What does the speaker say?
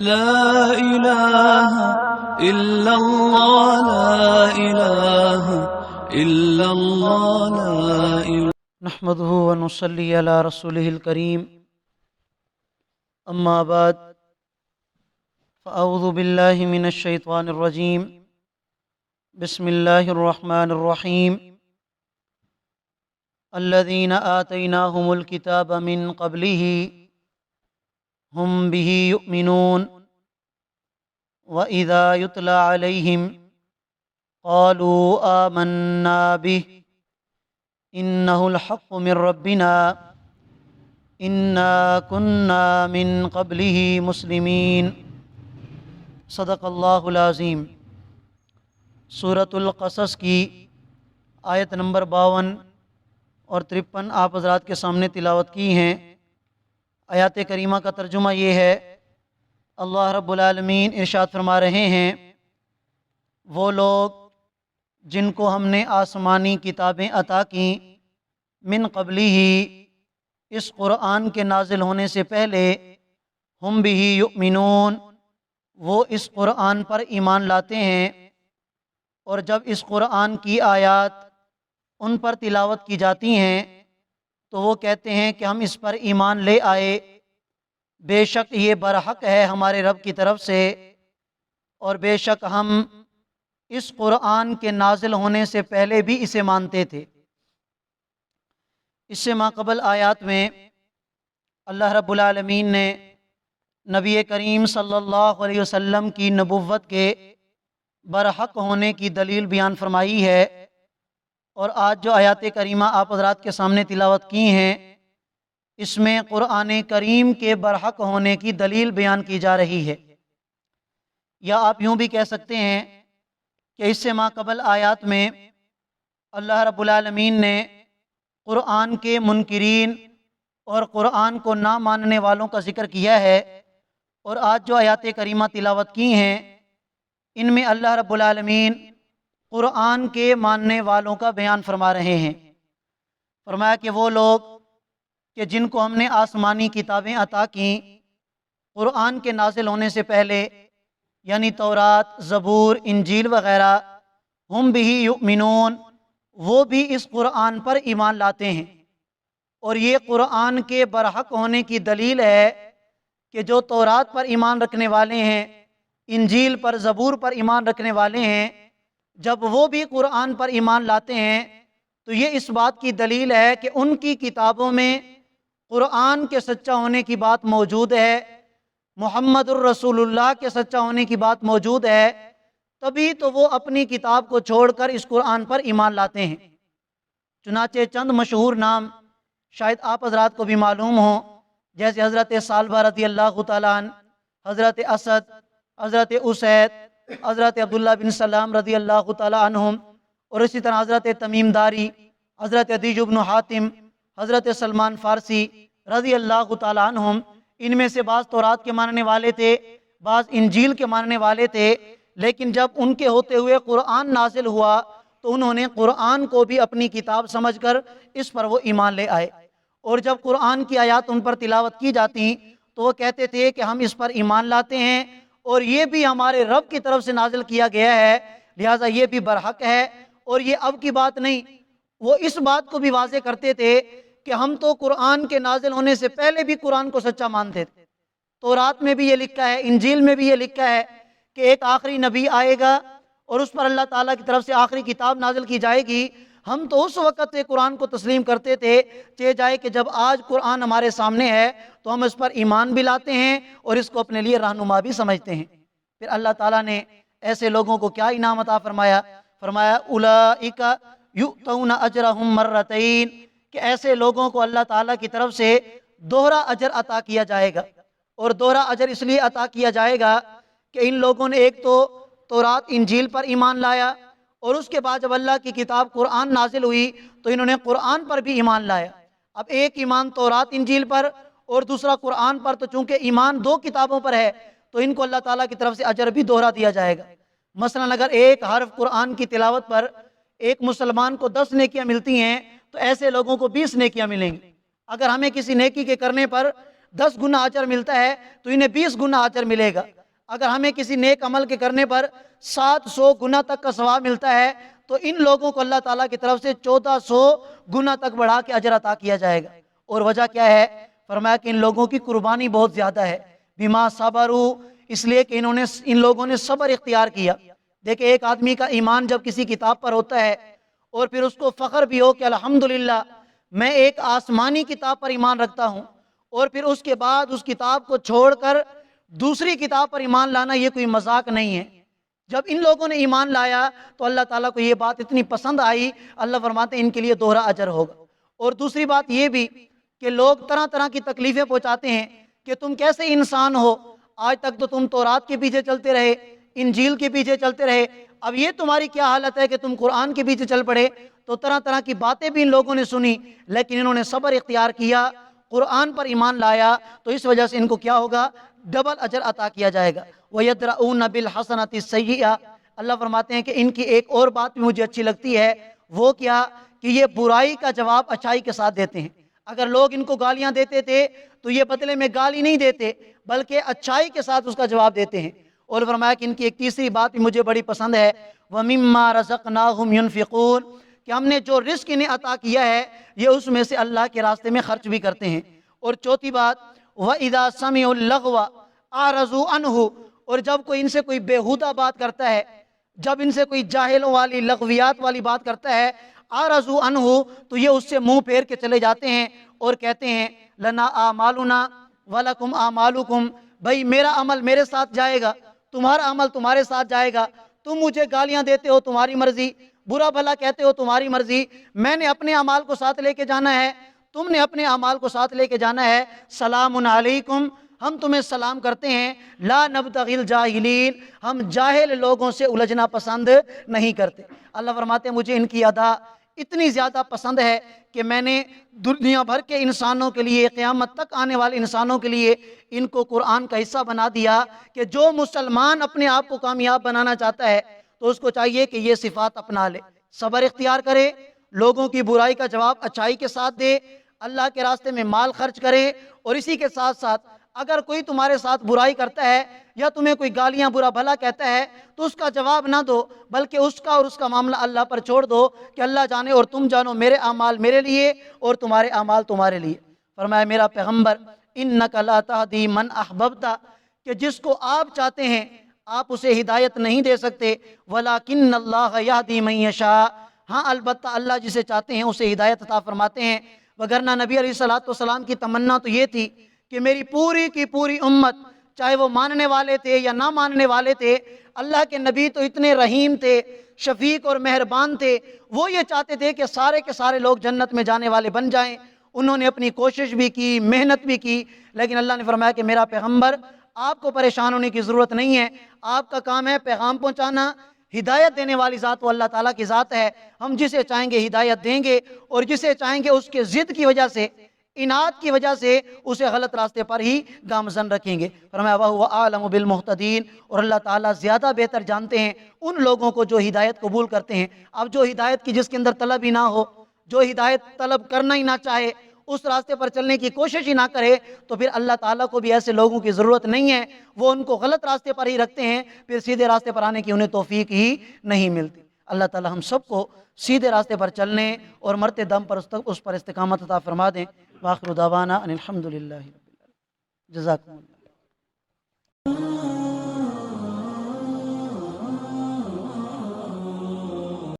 لا إله إلا الله لا إله إلا الله لا إله نحمده ونصلي على رسوله الكريم أما بعد فأعوذ بالله من الشيطان الرجيم بسم الله الرحمن الرحيم الذين آتيناهم الكتاب من قبله هم به يؤمنون وإذا يتلى عليهم قالوا آمنا به إنه الحق من ربنا إنا كنا من قبله مسلمين صدق اللہ العظیم۔ سورۃ القصص کی آیت نمبر 52 اور 53 آپ حضرات کے سامنے تلاوت کی ہیں۔ آیات کریمہ کا ترجمہ یہ ہے، اللہ رب العالمین ارشاد فرما رہے ہیں، وہ لوگ جن کو ہم نے آسمانی کتابیں عطا کیں من قبلی ہی، اس قرآن کے نازل ہونے سے پہلے، ہم بھی یؤمنون، وہ اس قرآن پر ایمان لاتے ہیں، اور جب اس قرآن کی آیات ان پر تلاوت کی جاتی ہیں تو وہ کہتے ہیں کہ ہم اس پر ایمان لے آئے، بے شک یہ برحق ہے ہمارے رب کی طرف سے، اور بے شک ہم اس قرآن کے نازل ہونے سے پہلے بھی اسے مانتے تھے۔ اس سے ماقبل آیات میں اللہ رب العالمین نے نبی کریم صلی اللہ علیہ وسلم کی نبوت کے برحق ہونے کی دلیل بیان فرمائی ہے، اور آج جو آیات کریمہ آپ حضرات کے سامنے تلاوت کی ہیں، اس میں قرآن کریم کے برحق ہونے کی دلیل بیان کی جا رہی ہے۔ یا آپ یوں بھی کہہ سکتے ہیں کہ اس سے ماقبل آیات میں اللہ رب العالمین نے قرآن کے منکرین اور قرآن کو نہ ماننے والوں کا ذکر کیا ہے، اور آج جو آیات کریمہ تلاوت کی ہیں ان میں اللہ رب العالمین قرآن کے ماننے والوں کا بیان فرما رہے ہیں۔ فرمایا کہ وہ لوگ کہ جن کو ہم نے آسمانی کتابیں عطا کیں قرآن کے نازل ہونے سے پہلے، یعنی تورات، زبور، انجیل وغیرہ، ہم بھی یؤمنون، وہ بھی اس قرآن پر ایمان لاتے ہیں، اور یہ قرآن کے برحق ہونے کی دلیل ہے کہ جو تورات پر ایمان رکھنے والے ہیں، انجیل پر، زبور پر ایمان رکھنے والے ہیں، جب وہ بھی قرآن پر ایمان لاتے ہیں تو یہ اس بات کی دلیل ہے کہ ان کی کتابوں میں قرآن کے سچا ہونے کی بات موجود ہے، محمد الرسول اللہ کے سچا ہونے کی بات موجود ہے، تبھی تو وہ اپنی کتاب کو چھوڑ کر اس قرآن پر ایمان لاتے ہیں۔ چنانچہ چند مشہور نام شاید آپ حضرات کو بھی معلوم ہوں، جیسے حضرت ثعلبہ رضی اللہ تعالیٰ عنہ، حضرت اسد، حضرت اسید، حضرت عبداللہ بن سلام رضی اللہ تعالیٰ عنہم، اور اسی طرح حضرت تمیم داری، حضرت عدی بن حاتم، حضرت سلمان فارسی رضی اللہ تعالیٰ عنہم۔ ان میں سے بعض تورات کے ماننے والے تھے، بعض انجیل کے ماننے والے تھے، لیکن جب ان کے ہوتے ہوئے قرآن نازل ہوا تو انہوں نے قرآن کو بھی اپنی کتاب سمجھ کر اس پر وہ ایمان لے آئے، اور جب قرآن کی آیات ان پر تلاوت کی جاتی تو وہ کہتے تھے کہ ہم اس پر ایمان لاتے ہیں، اور یہ بھی ہمارے رب کی طرف سے نازل کیا گیا ہے، لہٰذا یہ بھی برحق ہے، اور یہ اب کی بات نہیں۔ وہ اس بات کو بھی واضح کرتے تھے کہ ہم تو قرآن کے نازل ہونے سے پہلے بھی قرآن کو سچا مانتے تھے، تورات میں بھی یہ لکھا ہے، انجیل میں بھی یہ لکھا ہے کہ ایک آخری نبی آئے گا اور اس پر اللہ تعالیٰ کی طرف سے آخری کتاب نازل کی جائے گی۔ ہم تو اس وقت سے قرآن کو تسلیم کرتے تھے، چہ جائے کہ جب آج قرآن ہمارے سامنے ہے تو ہم اس پر ایمان بھی لاتے ہیں اور اس کو اپنے لیے رہنما بھی سمجھتے ہیں۔ پھر اللہ تعالیٰ نے ایسے لوگوں کو کیا انعام عطا فرمایا؟ فرمایا اولئک یؤتون اجرہم مرتین، کہ ایسے لوگوں کو اللہ تعالیٰ کی طرف سے دوہرا اجر عطا کیا جائے گا، اور دوہرا اجر اس لیے عطا کیا جائے گا کہ ان لوگوں نے ایک تو تورات انجیل پر ایمان لایا، اور اس کے بعد جب اللہ کی کتاب قرآن نازل ہوئی تو انہوں نے قرآن پر بھی ایمان لایا۔ اب ایک ایمان تورات انجیل پر اور دوسرا قرآن پر، تو چونکہ ایمان دو کتابوں پر ہے تو ان کو اللہ تعالیٰ کی طرف سے اجر بھی دوہرا دیا جائے گا۔ مثلا اگر ایک حرف قرآن کی تلاوت پر ایک مسلمان کو 10 نیکیاں ملتی ہیں تو ایسے لوگوں کو 20 نیکیاں ملیں گی۔ اگر ہمیں کسی نیکی کے کرنے پر 10 گنا اجر ملتا ہے تو انہیں 20 گنا اجر ملے گا۔ اگر ہمیں کسی نیک عمل کے کرنے پر 700 گنا تک کا ثواب ملتا ہے تو ان لوگوں کو اللہ تعالیٰ کی طرف سے 1400 گنا تک بڑھا کے اجر عطا کیا جائے گا۔ اور وجہ کیا ہے؟ فرمایا کہ ان لوگوں کی قربانی بہت زیادہ ہے، بما صبروا، اس لیے کہ ان لوگوں نے صبر اختیار کیا۔ دیکھیں، ایک آدمی کا ایمان جب کسی کتاب پر ہوتا ہے اور پھر اس کو فخر بھی ہو کہ الحمدللہ میں ایک آسمانی کتاب پر ایمان رکھتا ہوں، اور پھر اس کے بعد اس کتاب کو چھوڑ کر دوسری کتاب پر ایمان لانا یہ کوئی مذاق نہیں ہے۔ جب ان لوگوں نے ایمان لایا تو اللہ تعالیٰ کو یہ بات اتنی پسند آئی، اللہ فرماتے ہیں ان کے لیے دوہرا اجر ہوگا۔ اور دوسری بات یہ بھی کہ لوگ طرح طرح کی تکلیفیں پہنچاتے ہیں کہ تم کیسے انسان ہو، آج تک تو تم تورات کے پیچھے چلتے رہے، انجیل کے پیچھے چلتے رہے، اب یہ تمہاری کیا حالت ہے کہ تم قرآن کے پیچھے چل پڑے۔ تو طرح طرح کی باتیں بھی ان لوگوں نے سنی، لیکن انہوں نے صبر اختیار کیا، قرآن پر ایمان لایا، تو اس وجہ سے ان کو کیا ہوگا؟ ڈبل اجر عطا کیا جائے گا۔ وَيَدْرَؤُونَ بِالْحَسَنَةِ السَّيِّئَةِ، اللہ فرماتے ہیں کہ ان کی ایک اور بات بھی مجھے اچھی لگتی ہے، وہ کیا کہ یہ برائی کا جواب اچھائی کے ساتھ دیتے ہیں۔ اگر لوگ ان کو گالیاں دیتے تھے تو یہ بدلے میں گالی نہیں دیتے بلکہ اچھائی کے ساتھ اس کا جواب دیتے ہیں۔ اور فرمایا کہ ان کی ایک تیسری بات بھی مجھے بڑی پسند ہے، وَمِمَّا رَزَقْنَاهُمْ يُنْفِقُونَ، کہ ہم نے جو رزق انہیں عطا کیا ہے یہ اس میں سے اللہ کے راستے میں خرچ بھی کرتے ہیں۔ اور چوتھی بات، وَإِذَا سَمِعُوا اللَّغْوَ أَعْرَضُوا عَنْهُ، اور جب کوئی ان سے کوئی بیہودہ بات کرتا ہے، جب ان سے کوئی جاہلوں والی لغویات والی بات کرتا ہے، أَعْرَضُوا عَنْهُ، تو یہ اس سے منہ پھیر کے چلے جاتے ہیں اور کہتے ہیں لنا اعمالنا ولکم اعمالکم، بھائی میرا عمل میرے ساتھ جائے گا، تمہارا عمل تمہارے ساتھ جائے گا، تم مجھے گالیاں دیتے ہو تمہاری مرضی، برا بھلا کہتے ہو تمہاری مرضی، میں نے اپنے اعمال کو ساتھ لے کے جانا ہے، تم نے اپنے اعمال کو ساتھ لے کے جانا ہے۔ سلام علیکم، ہم تمہیں سلام کرتے ہیں، لا نبتغی الجاہلین، ہم جاہل لوگوں سے الجھنا پسند نہیں کرتے۔ اللہ فرماتے ہیں مجھے ان کی ادا اتنی زیادہ پسند ہے کہ میں نے دنیا بھر کے انسانوں کے لیے، قیامت تک آنے والے انسانوں کے لیے ان کو قرآن کا حصہ بنا دیا کہ جو مسلمان اپنے آپ کو کامیاب بنانا چاہتا ہے تو اس کو چاہیے کہ یہ صفات اپنا لے، صبر اختیار کرے، لوگوں کی برائی کا جواب اچھائی کے ساتھ دے، اللہ کے راستے میں مال خرچ کرے، اور اسی کے ساتھ ساتھ اگر کوئی تمہارے ساتھ برائی کرتا ہے یا تمہیں کوئی گالیاں برا بھلا کہتا ہے تو اس کا جواب نہ دو، بلکہ اس کا اور اس کا معاملہ اللہ پر چھوڑ دو کہ اللہ جانے اور تم جانو، میرے اعمال میرے لیے اور تمہارے اعمال تمہارے لیے۔ فرمایا میرا پیغمبر انک لا تہدی من احببت، کہ جس کو آپ چاہتے ہیں آپ اسے ہدایت نہیں دے سکتے، ولیکن اللہ یہدی من یشاء، ہاں البتہ اللہ جسے چاہتے ہیں اسے ہدایت عطا فرماتے ہیں۔ وگرنہ نبی علیہ الصلوۃ والسلام کی تمنا تو یہ تھی کہ میری پوری کی پوری امت، چاہے وہ ماننے والے تھے یا نہ ماننے والے تھے، اللہ کے نبی تو اتنے رحیم تھے، شفیق اور مہربان تھے، وہ یہ چاہتے تھے کہ سارے کے سارے لوگ جنت میں جانے والے بن جائیں۔ انہوں نے اپنی کوشش بھی کی، محنت بھی کی، لیکن اللہ نے فرمایا کہ میرا پیغمبر آپ کو پریشان ہونے کی ضرورت نہیں ہے، آپ کا کام ہے پیغام پہنچانا، ہدایت دینے والی ذات وہ اللہ تعالیٰ کی ذات ہے، ہم جسے چاہیں گے ہدایت دیں گے اور جسے چاہیں گے اس کے ضد کی وجہ سے، اناد کی وجہ سے اسے غلط راستے پر ہی گامزن رکھیں گے۔ فرمایا وَهُوَ أَعْلَمُ بِالْمُهْتَدِينَ، اور اللہ تعالیٰ زیادہ بہتر جانتے ہیں ان لوگوں کو جو ہدایت قبول کرتے ہیں۔ اب جو ہدایت کی جس کے اندر طلب ہی نہ ہو، جو ہدایت طلب کرنا ہی نہ چاہے، اس راستے پر چلنے کی کوشش ہی نہ کرے، تو پھر اللہ تعالیٰ کو بھی ایسے لوگوں کی ضرورت نہیں ہے، وہ ان کو غلط راستے پر ہی رکھتے ہیں، پھر سیدھے راستے پر آنے کی انہیں توفیق ہی نہیں ملتی۔ اللہ تعالیٰ ہم سب کو سیدھے راستے پر چلنے اور مرتے دم پر اس پر استقامت عطا فرما دیں۔ وآخر دعوانا ان الحمدللہ رب العالمین۔ جزاکم اللہ۔